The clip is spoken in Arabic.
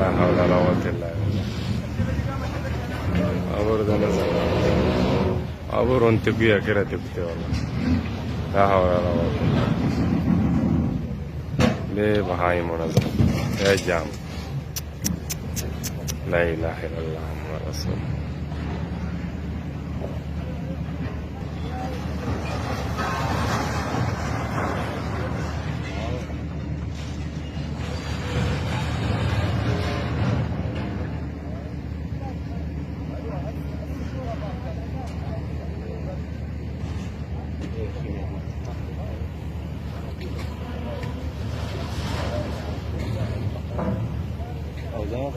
لا حول ولا قوة إلا بالله. عبور ده نزل عبور وانت بيها كده تبكي والله. لا حول ولا قوة. ليه بهايم ونزل يا جام. لا إله إلا الله محمد رسول الله. أو ده